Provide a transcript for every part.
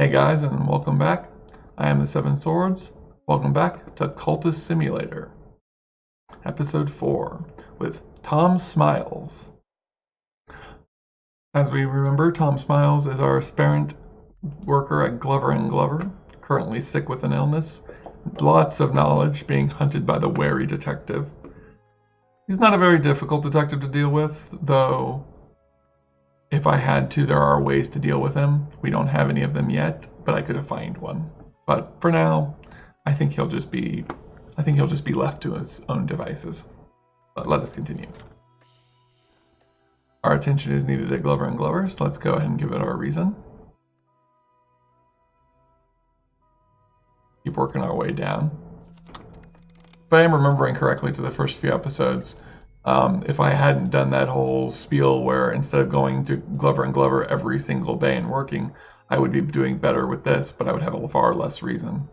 Hey guys, and welcome back. I am the Seven Swords. Welcome back to Cultist Simulator, Episode 4, with Tom Smiles. As we remember, Tom Smiles is our aspirant worker at Glover & Glover, currently sick with an illness, lots of knowledge, being hunted by the wary detective. He's not a very difficult detective to deal with, though if I had to, there are ways to deal with him. We don't have any of them yet, but I could find one. But for now, I think he'll just be left to his own devices. But let us continue. Our attention is needed at Glover & Glover, so let's go ahead and give it our reason. Keep working our way down. If I am remembering correctly to the first few episodes, if I hadn't done that whole spiel where instead of going to Glover & Glover every single day and working, I would be doing better with this, but I would have a far less reason.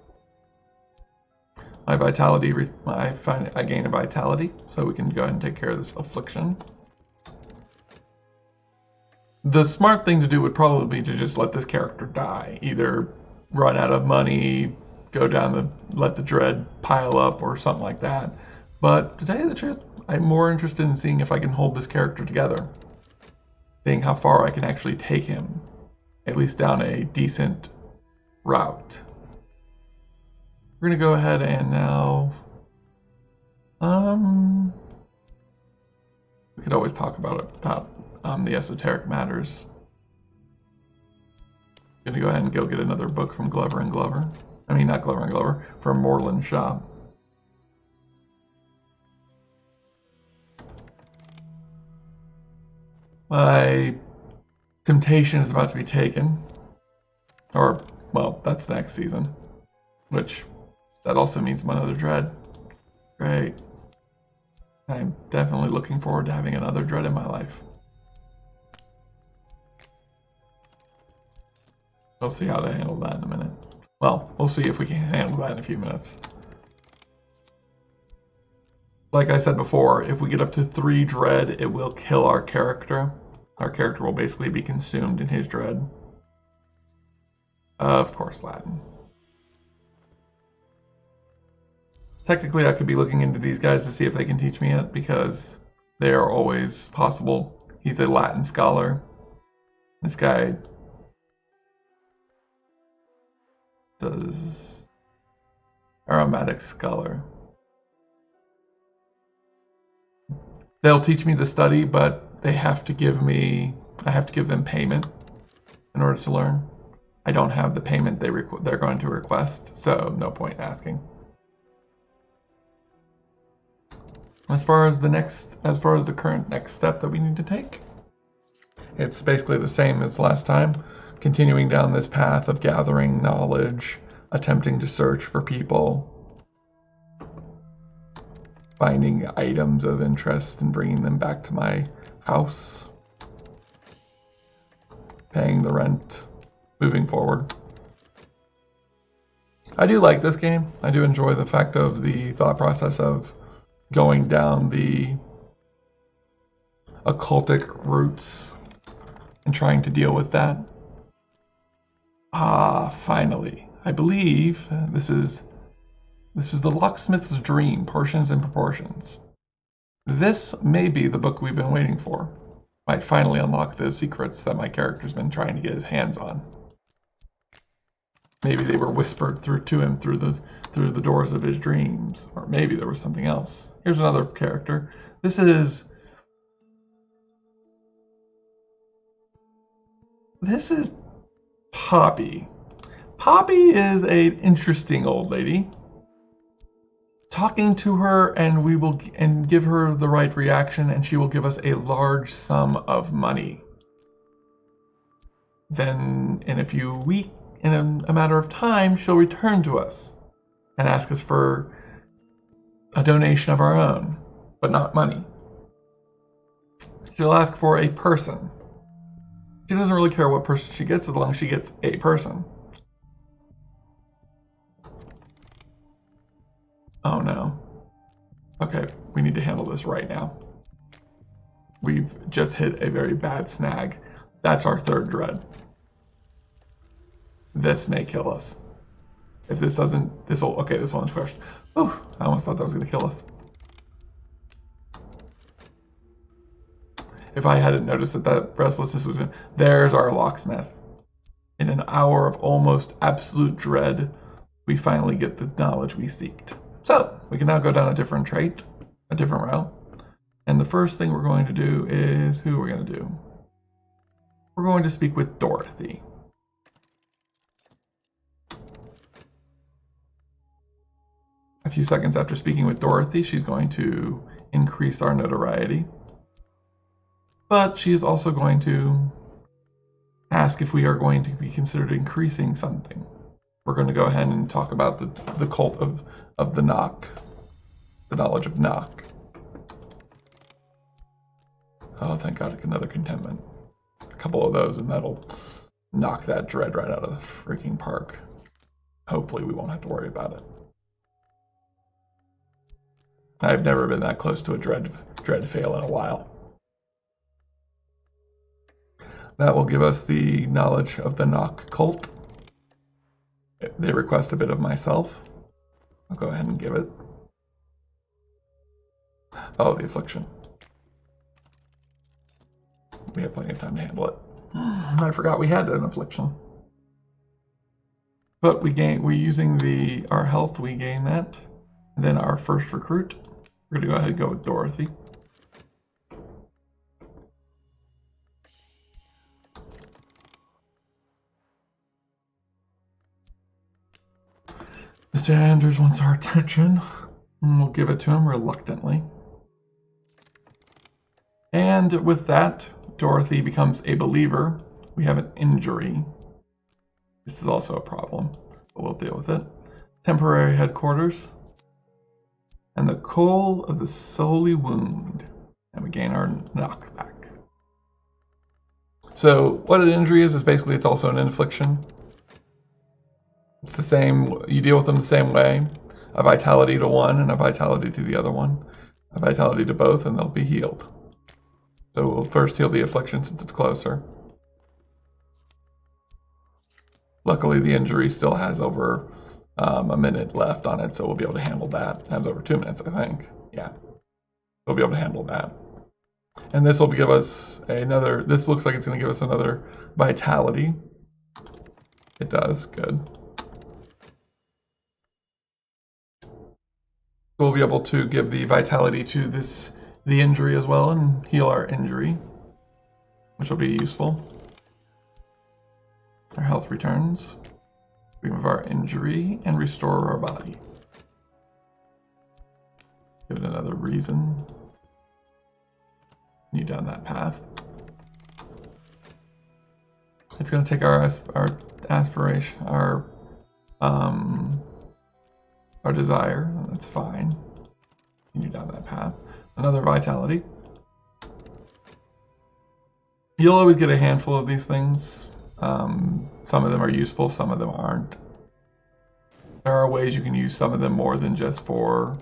My vitality, I gain a vitality, so we can go ahead and take care of this affliction. The smart thing to do would probably be to just let this character die. Either run out of money, let the dread pile up, or something like that. But to tell you the truth, I'm more interested in seeing if I can hold this character together. Seeing how far I can actually take him. At least down a decent route. We're going to go ahead and now... we could always talk about the esoteric matters. I'm going to go ahead and go get another book from Glover & Glover. I mean, not Glover & Glover, from Moreland's shop. My temptation is about to be taken. Or, well, that's the next season. Which, that also means one other dread. Great. I'm definitely looking forward to having another dread in my life. We'll see how to handle that in a minute. Well, we'll see if we can handle that in a few minutes. Like I said before, if we get up to 3 dread, it will kill our character. Our character will basically be consumed in his dread. Of course, Latin. Technically, I could be looking into these guys to see if they can teach me it, because they are always possible. He's a Latin scholar. This guy does aromatic scholar. They'll teach me the study, but I have to give them payment in order to learn. I don't have the payment they're going to request, so no point asking. As far as the current next step that we need to take, it's basically the same as last time, continuing down this path of gathering knowledge, attempting to search for people, finding items of interest and bringing them back to my house, paying the rent, moving forward. I do like this game. I do enjoy the fact of the thought process of going down the occultic routes and trying to deal with that. Finally. I believe this is the Locksmith's Dream, Portions and Proportions. This may be the book we've been waiting for. Might finally unlock the secrets that my character's been trying to get his hands on. Maybe they were whispered to him through the doors of his dreams, or maybe there was something else. Here's another character. This is Poppy. Poppy is an interesting old lady. Talking to her, and we will give her the right reaction, and she will give us a large sum of money. Then, in a matter of time, she'll return to us and ask us for a donation of our own, but not money. She'll ask for a person. She doesn't really care what person she gets as long as she gets a person. Oh no. Okay, we need to handle this right now. We've just hit a very bad snag. That's our 3rd dread. this may kill us. If this doesn't, this'll, okay, this one's first. Oh, I almost thought that was going to kill us. If I hadn't noticed that restlessness was in, there's our locksmith. In an hour of almost absolute dread, we finally get the knowledge we seeked. So, we can now go down a different trait, a different route. And the first thing we're going to do is, who we're going to do? We're going to speak with Dorothy. A few seconds after speaking with Dorothy, she's going to increase our notoriety. But she is also going to ask if we are going to be considered increasing something. We're going to go ahead and talk about the cult of the knock, the knowledge of knock. Oh, thank God, another contentment. A couple of those and that'll knock that dread right out of the freaking park. Hopefully we won't have to worry about it. I've never been that close to a dread fail in a while. That will give us the knowledge of the knock cult. They request a bit of myself. I'll go ahead and give it. Oh, the affliction. We have plenty of time to handle it. I forgot we had an affliction. But we're using our health, we gain that. And then our first recruit, we're gonna go ahead and go with Dorothy. Mr. Anders wants our attention, and we'll give it to him reluctantly. And with that, Dorothy becomes a believer. We have an injury. This is also a problem, but we'll deal with it. Temporary headquarters. And the coal of the solely wound. And we gain our knockback. So what an injury is basically it's also an infliction. It's the same, you deal with them the same way. A vitality to one and a vitality to the other one. A vitality to both and they'll be healed. So we'll first heal the affliction since it's closer. Luckily the injury still has over a minute left on it, so we'll be able to handle that. It has over 2 minutes, I think. Yeah. We'll be able to handle that. And this will give us another, this looks like it's going to give us another vitality. It does, good. We'll be able to give the vitality to the injury as well and heal our injury, which will be useful. Our health returns. Remove our injury and restore our body. Give it another reason. Continue down that path. It's going to take our aspiration, our desire. That's fine. Continue down that path. Another vitality. You'll always get a handful of these things. Some of them are useful, some of them aren't. There are ways you can use some of them more than just for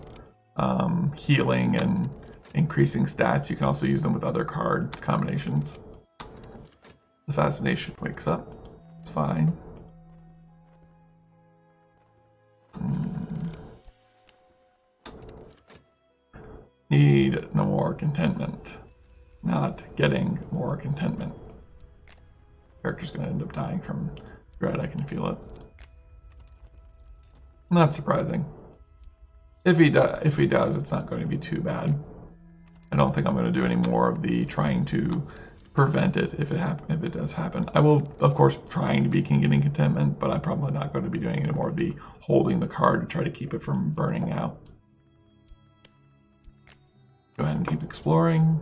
healing and increasing stats. You can also use them with other card combinations. The fascination wakes up. It's fine. Need no more contentment. Not getting more contentment. Character's going to end up dying from dread. I can feel it. Not surprising. If he does, it's not going to be too bad. I don't think I'm going to do any more of the trying to prevent it if it does happen. I will, of course, trying to be getting contentment, but I'm probably not going to be doing any more of the holding the card to try to keep it from burning out. Go ahead and keep exploring,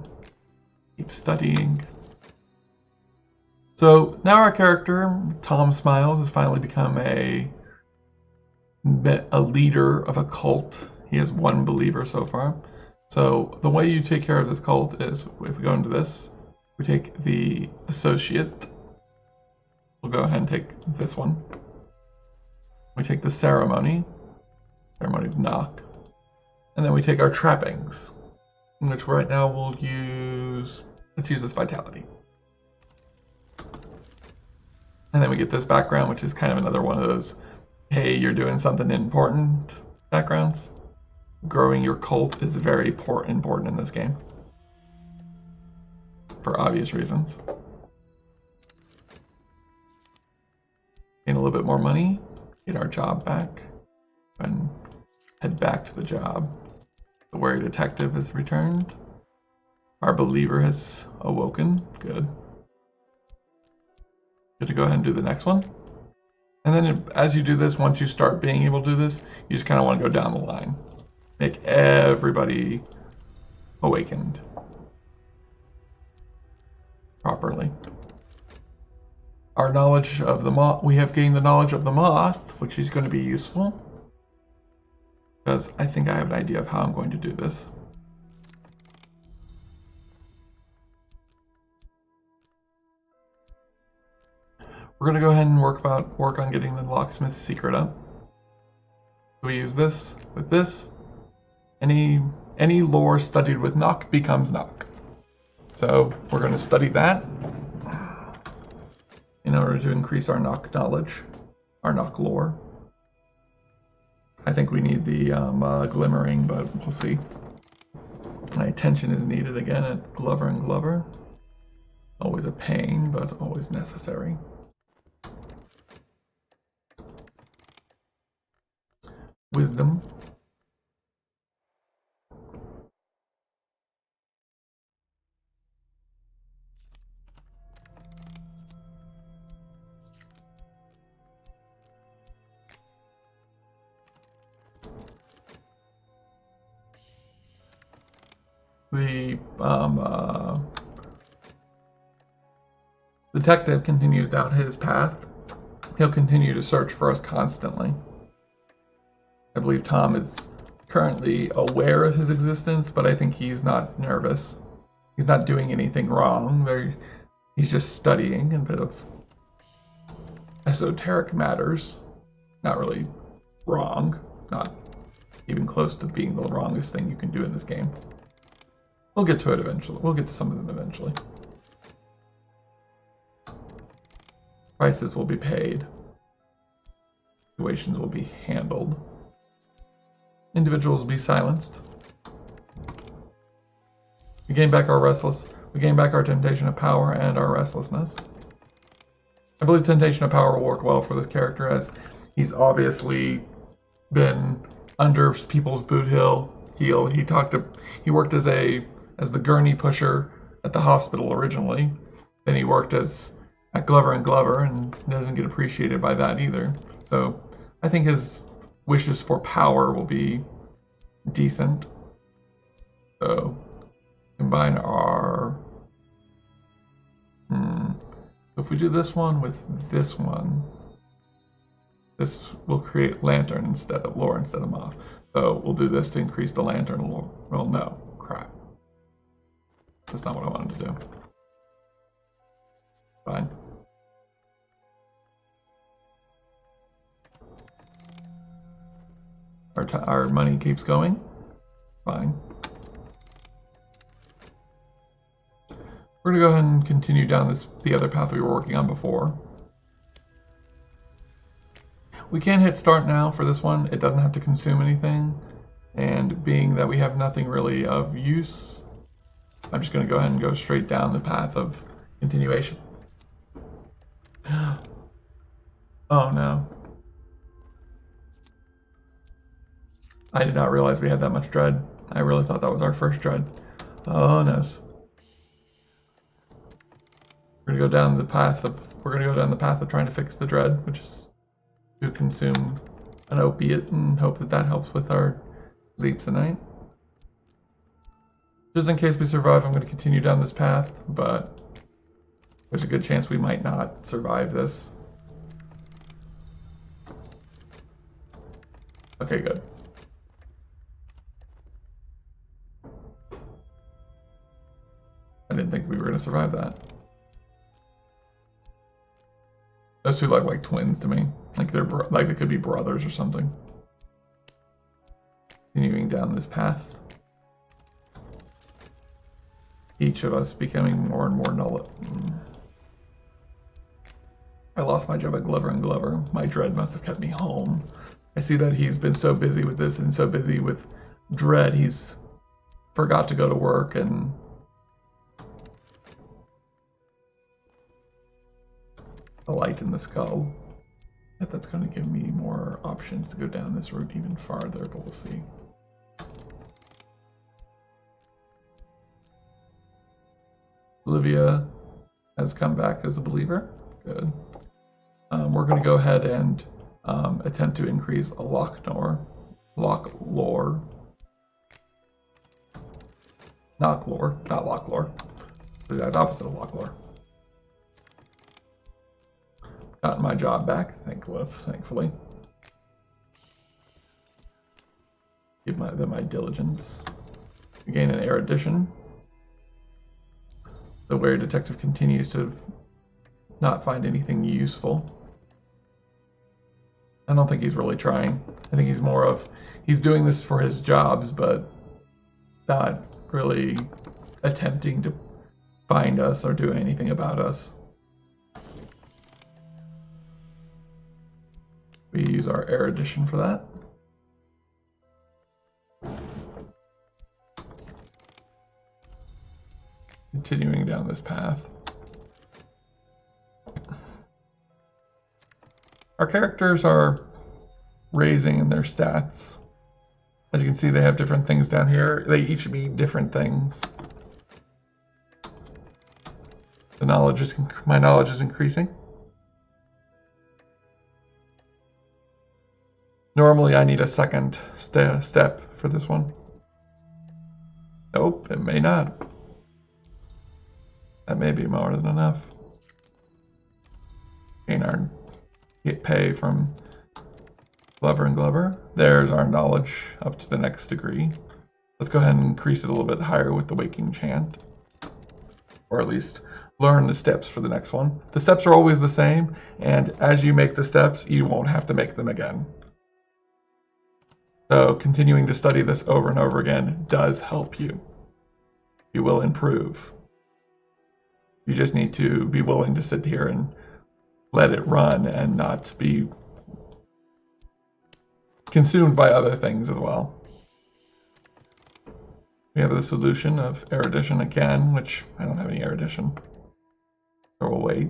keep studying. So now our character, Tom Smiles, has finally become a leader of a cult. He has one believer so far. So the way you take care of this cult is, if we go into this, we take the associate. We'll go ahead and take this one. We take the ceremony of knock. And then we take our trappings, which right now we'll use, let's use this vitality. And then we get this background, which is kind of another one of those, hey, you're doing something important backgrounds. Growing your cult is very important in this game. For obvious reasons. Gain a little bit more money, get our job back, and head back to the job. The wary detective has returned. Our believer has awoken. Good. Good to go ahead and do the next one. And then as you do this, once you start being able to do this, you just kind of want to go down the line. Make everybody awakened properly. Our knowledge of the moth, we have gained the knowledge of the moth, which is going to be useful. Because I think I have an idea of how I'm going to do this. We're going to go ahead and work on getting the locksmith's secret up. We use this with this. Any lore studied with knock becomes knock. So we're going to study that in order to increase our knock knowledge, our knock lore. I think we need the glimmering, but we'll see. My attention is needed again at Glover and Glover. Always a pain, but always necessary. Wisdom. The detective continues down his path. He'll continue to search for us constantly. I believe Tom is currently aware of his existence, but I think he's not nervous. He's not doing anything wrong. He's just studying a bit of esoteric matters. Not really wrong. Not even close to being the wrongest thing you can do in this game. We'll get to it eventually. We'll get to some of them eventually. Prices will be paid. Situations will be handled. Individuals will be silenced. We gain back our temptation of power and our restlessness. I believe temptation of power will work well for this character, as he's obviously been under people's boot heel. He worked as the gurney pusher at the hospital originally. Then he worked at Glover and Glover and doesn't get appreciated by that either. So I think his wishes for power will be decent. So combine our... if we do this one with this one, this will create lantern instead of lore instead of moth. So we'll do this to increase the lantern lore. Well, no. Crap. That's not what I wanted to do. Fine. Our money keeps going. Fine. We're going to go ahead and continue down the other path we were working on before. We can hit start now for this one. It doesn't have to consume anything. And being that we have nothing really of use, I'm just going to go ahead and go straight down the path of continuation. Oh no. I did not realize we had that much dread. I really thought that was our first dread. Oh no. We're gonna go down the path of trying to fix the dread, which is to consume an opiate and hope that helps with our sleep tonight. Just in case we survive, I'm going to continue down this path, but there's a good chance we might not survive this. Okay, good. I didn't think we were going to survive that. Those two look like twins to me. Like they could be brothers or something. Continuing down this path. Each of us becoming more and more null. I lost my job at Glover and Glover. My dread must have kept me home. I see that he's been so busy with this and so busy with dread, he's forgot to go to work and a light in the skull. That's going to give me more options to go down this route even farther, but we'll see. Olivia has come back as a believer. Good. We're going to go ahead and attempt to increase a lock lore. Knock lore, not lock lore. The opposite of lock lore. Got my job back, thankfully. Give them my diligence. Gain an erudition. The wary detective continues to not find anything useful. I don't think he's really trying. I think he's more of, he's doing this for his jobs, but not really attempting to find us or do anything about us. We use our erudition for that. Continuing down this path. Our characters are raising in their stats. As you can see, they have different things down here. They each mean different things. The knowledge is, my knowledge is increasing. Normally, I need a second step for this one. Nope, it may not. That may be more than enough. Gain our get pay from Glover and Glover. There's our knowledge up to the next degree. Let's go ahead and increase it a little bit higher with the Waking Chant. Or at least learn the steps for the next one. The steps are always the same, and as you make the steps, you won't have to make them again. So continuing to study this over and over again does help you. You will improve. You just need to be willing to sit here and let it run and not be consumed by other things as well. We have the solution of erudition again, which I don't have any erudition. So we'll wait.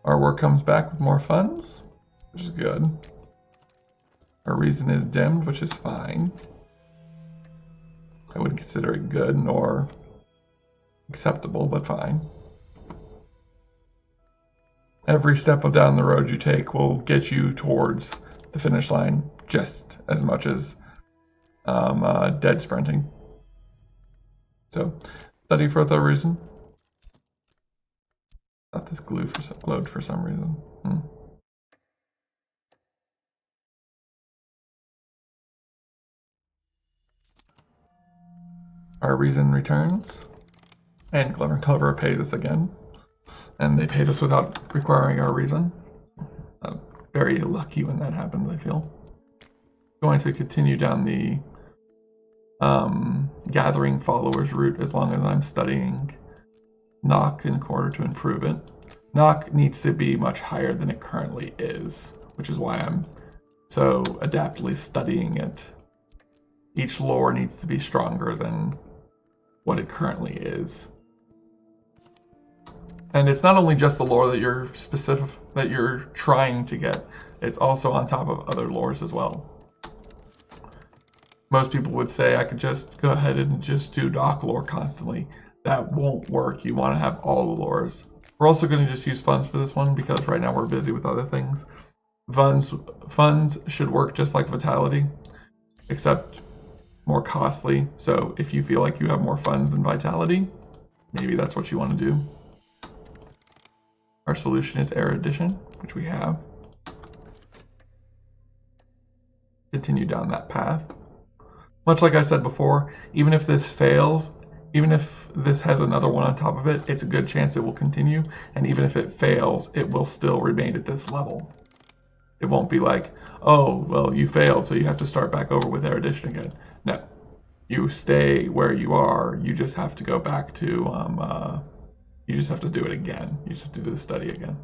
Our work comes back with more funds, which is good. Our reason is dimmed, which is fine. I wouldn't consider it good nor acceptable, but fine. Every step down the road you take will get you towards the finish line just as much as dead sprinting. So, study for the reason. Not this glowed for some reason. Our reason returns, and Clever pays us again, and they paid us without requiring our reason. Very lucky when that happens, I feel. Going to continue down the gathering followers route as long as I'm studying Knock in order to improve it. Knock needs to be much higher than it currently is, which is why I'm so adeptly studying it. Each lore needs to be stronger than what it currently is. And it's not only just the lore that you're trying to get, it's also on top of other lores as well. Most people would say I could just go ahead and just do Doc lore constantly. That won't work. You want to have all the lores. We're also going to just use funds for this one because right now we're busy with other things. Funds should work just like Vitality, except more costly. So if you feel like you have more funds than Vitality, maybe that's what you want to do. Our solution is erudition, which we have. Continue down that path. Much like I said before, even if this fails, even if this has another one on top of it, it's a good chance it will continue. And even if it fails, it will still remain at this level. It won't be like, oh, well, you failed, so you have to start back over with erudition again. No. you stay where you are. You just have to go back to, you just have to do it again. You just have to do the study again.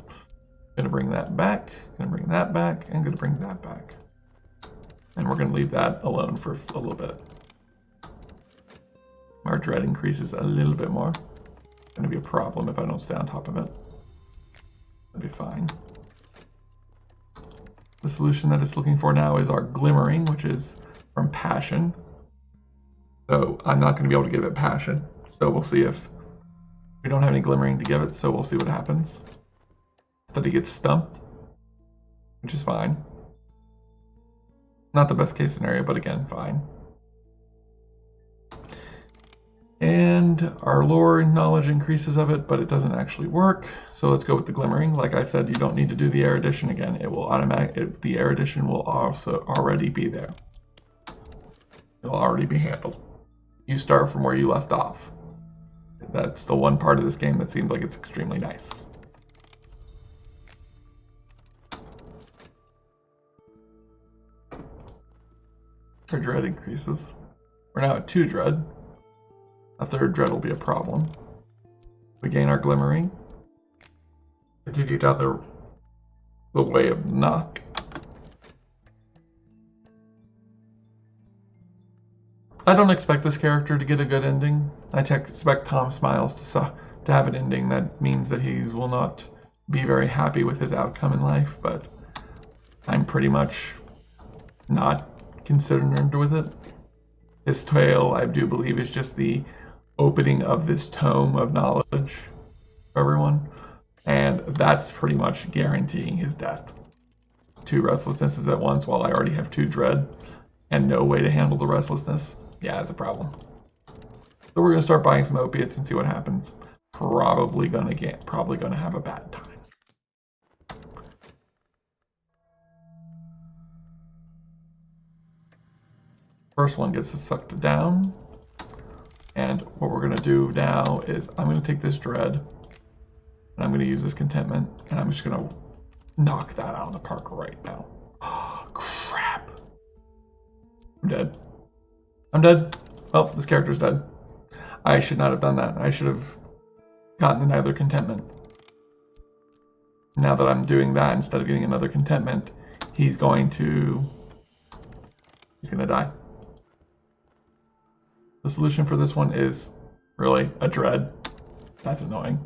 Gonna bring that back, gonna bring that back, and gonna bring that back. And we're gonna leave that alone for a little bit. Our dread increases a little bit more. It's gonna be a problem if I don't stay on top of it. That'll be fine. The solution that it's looking for now is our glimmering, which is from passion. So I'm not going to be able to give it passion. So we'll see if we don't have any glimmering to give it. So we'll see what happens. Study gets stumped, which is fine. Not the best case scenario, but again, fine. And our lore knowledge increases of it, but it doesn't actually work. So let's go with the glimmering. Like I said, you don't need to do the erudition again. It will the erudition will also already be there. It'll already be handled. You start from where you left off. That's the one part of this game that seems like it's extremely nice. Our dread increases. We're now at 2 dread. A 3rd dread will be a problem. We gain our glimmering. Continue down the way of knock. I don't expect this character to get a good ending. I expect Tom Smiles to have an ending that means that he will not be very happy with his outcome in life, but I'm pretty much not concerned with it. His tale, I do believe, is just the opening of this tome of knowledge for everyone, and that's pretty much guaranteeing his death. 2 restlessnesses at once while I already have 2 dread and no way to handle the restlessness. Yeah, it's a problem. So we're gonna start buying some opiates and see what happens. Probably gonna have a bad time. First one gets us sucked down. And what we're going to do now is I'm going to take this dread, and I'm going to use this contentment, and I'm just going to knock that out of the park right now. Oh, crap. I'm dead. I'm dead. Well, this character's dead. I should not have done that. I should have gotten another contentment. Now that I'm doing that, instead of getting another contentment, he's going to die. The solution for this one is really a dread. That's annoying.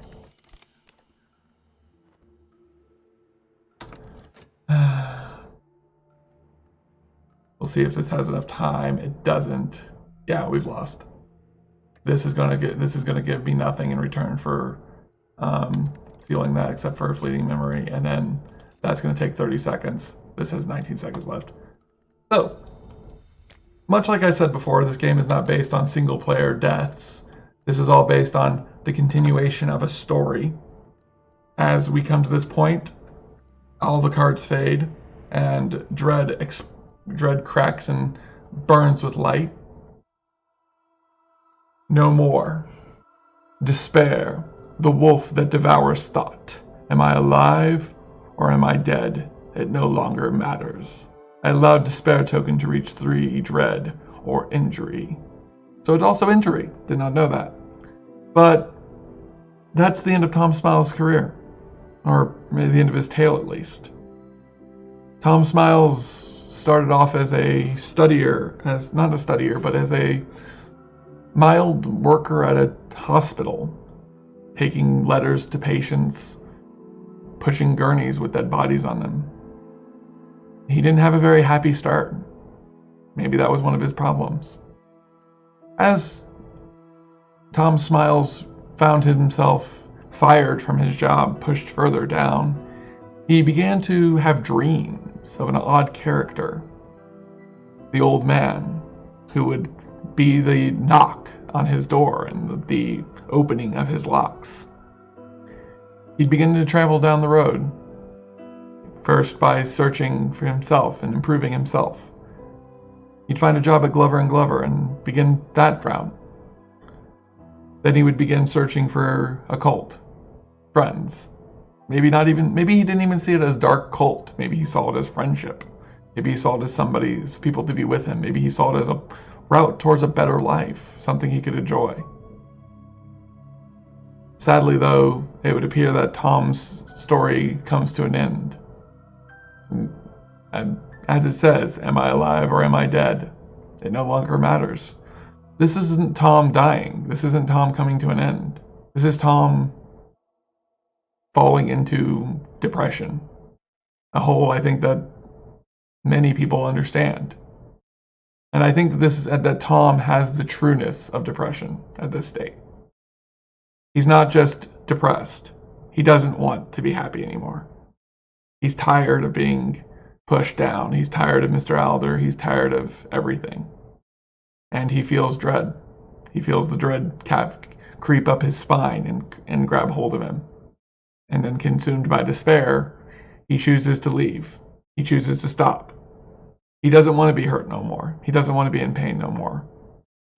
We'll see if this has enough time. It doesn't. Yeah, we've lost. This is gonna give me nothing in return for stealing that, except for a fleeting memory, and then that's gonna take 30 seconds. This has 19 seconds left. So, much like I said before, this game is not based on single-player deaths. This is all based on the continuation of a story. As we come to this point, all the cards fade, and dread cracks and burns with light. No more. Despair, the wolf that devours thought. Am I alive, or am I dead? It no longer matters. I allowed despair token to reach 3 dread, or injury. So it's also injury. Did not know that. But that's the end of Tom Smiles' career. Or maybe the end of his tale, at least. Tom Smiles started off as a studier, as a mild worker at a hospital, taking letters to patients, pushing gurneys with dead bodies on them. He didn't have a very happy start. Maybe that was one of his problems. As Tom Smiles found himself fired from his job, pushed further down, he began to have dreams of an odd character, the old man, who would be the knock on his door and the opening of his locks. He'd begin to travel down the road, first by searching for himself and improving himself. He'd find a job at Glover & Glover and begin that route. Then he would begin searching for a cult, friends. Maybe he didn't even see it as dark cult. Maybe he saw it as friendship. Maybe he saw it as people to be with him. Maybe he saw it as a route towards a better life, something he could enjoy. Sadly, though, it would appear that Tom's story comes to an end. And as it says, am I alive or am I dead? It no longer matters. This isn't Tom dying. This isn't Tom coming to an end. This is Tom falling into depression. A hole I think that many people understand. And I think that Tom has the trueness of depression at this state. He's not just depressed. He doesn't want to be happy anymore. He's tired of being pushed down. He's tired of Mr. Alder. He's tired of everything. And he feels dread. He feels the dread creep up his spine and grab hold of him. And then, consumed by despair, he chooses to leave. He chooses to stop. He doesn't want to be hurt no more. He doesn't want to be in pain no more.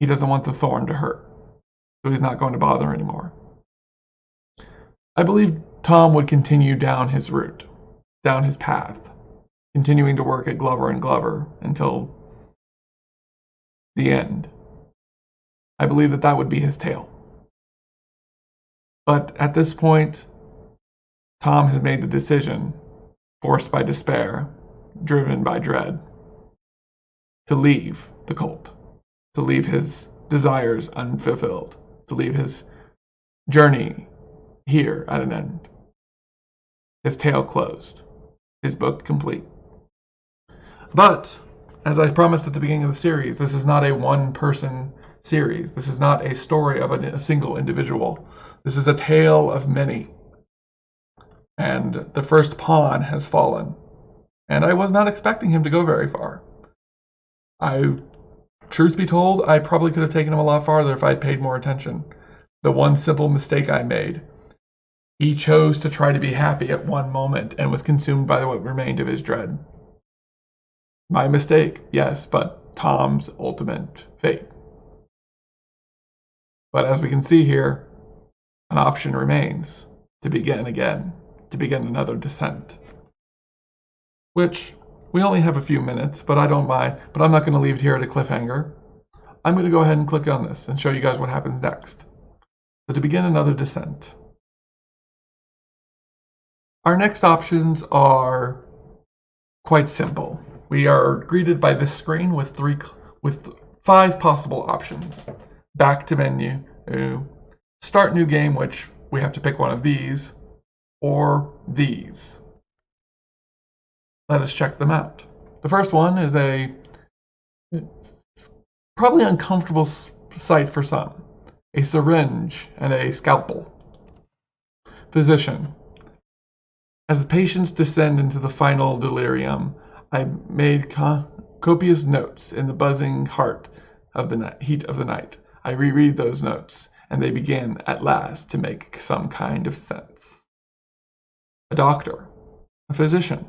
He doesn't want the thorn to hurt. So he's not going to bother anymore. I believe Tom would continue down his route, down his path, continuing to work at Glover and Glover until the end. I believe that would be his tale. But at this point, Tom has made the decision, forced by despair, driven by dread, to leave the cult, to leave his desires unfulfilled, to leave his journey here at an end. His tale closed, his book complete. But, as I promised at the beginning of the series, this is not a one-person series. This is not a story of a single individual. This is a tale of many. And the first pawn has fallen. And I was not expecting him to go very far. Truth be told, I probably could have taken him a lot farther if I had paid more attention. The one simple mistake I made. He chose to try to be happy at one moment and was consumed by what remained of his dread. My mistake, yes, but Tom's ultimate fate. But as we can see here, an option remains to begin again, to begin another descent. Which, we only have a few minutes, but I don't mind, but I'm not going to leave it here at a cliffhanger. I'm going to go ahead and click on this and show you guys what happens next. So to begin another descent. Our next options are quite simple. We are greeted by this screen with 5 possible options. Back to menu, start new game, which we have to pick one of these, or these. Let us check them out. The first one is a probably uncomfortable sight for some. A syringe and a scalpel. Physician. As patients descend into the final delirium, I made copious notes in the buzzing heat of the night. I reread those notes, and they begin at last to make some kind of sense. A doctor. A physician.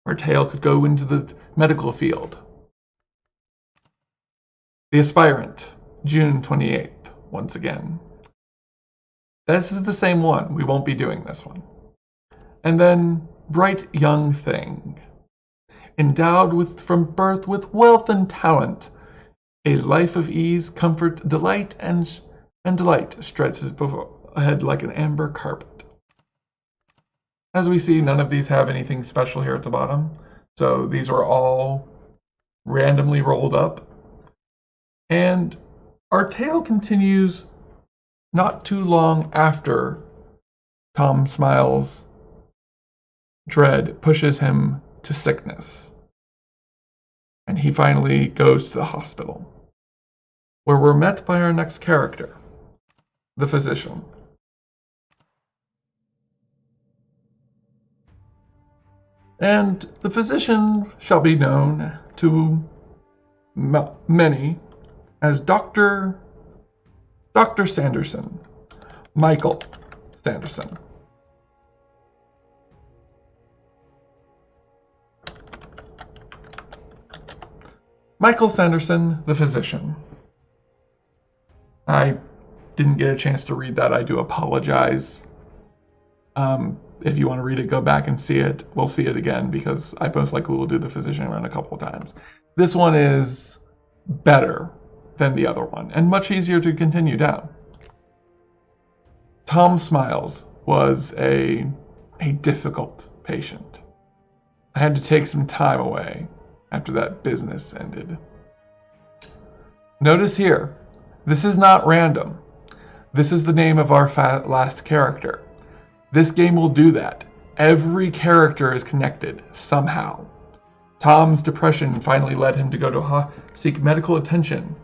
Our tale could go into the medical field. The aspirant. June 28th, once again. This is the same one. We won't be doing this one. And then, bright young thing. Endowed from birth with wealth and talent. A life of ease, comfort, delight, and delight stretches ahead like an amber carpet. As we see, none of these have anything special here at the bottom. So these are all randomly rolled up. And our tale continues not too long after Tom Smiles' dread pushes him to sickness. And he finally goes to the hospital, where we're met by our next character, the physician. And the physician shall be known to many as Dr. Sanderson, Mikle Sanderson. Mikle Sanderson, the physician. I didn't get a chance to read that. I do apologize. If you want to read it, go back and see it. We'll see it again because I most likely will do the physician run a couple of times. This one is better than the other one, and much easier to continue down. Tom Smiles was a difficult patient. I had to take some time away after that business ended. Notice here, this is not random. This is the name of our last character. This game will do that. Every character is connected somehow. Tom's depression finally led him to go to seek medical attention.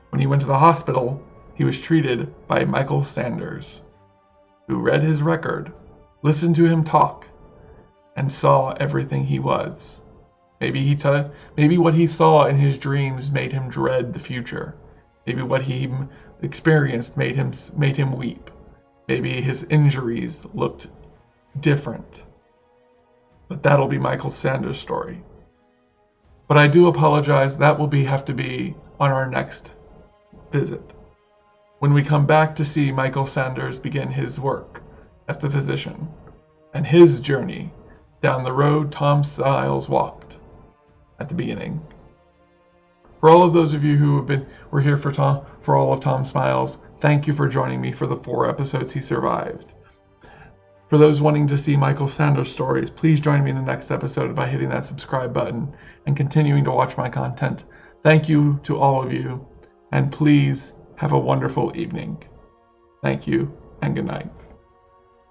When he went to the hospital, he was treated by Mikle Sanders, who read his record, listened to him talk, and saw everything he was. Maybe what he saw in his dreams made him dread the future. Maybe what he experienced made him weep. Maybe his injuries looked different. But that'll be Mikle Sanders' story. But I do apologize, that will have to be on our next visit, when we come back to see Mikle Sanders begin his work as the physician, and his journey down the road Tom Smiles walked at the beginning. For all of those of you who were here for all of Tom Smiles, thank you for joining me for the 4 episodes he survived. For those wanting to see Mikle Sanders stories, please join me in the next episode by hitting that subscribe button and continuing to watch my content. Thank you to all of you, and please have a wonderful evening. Thank you, and good night.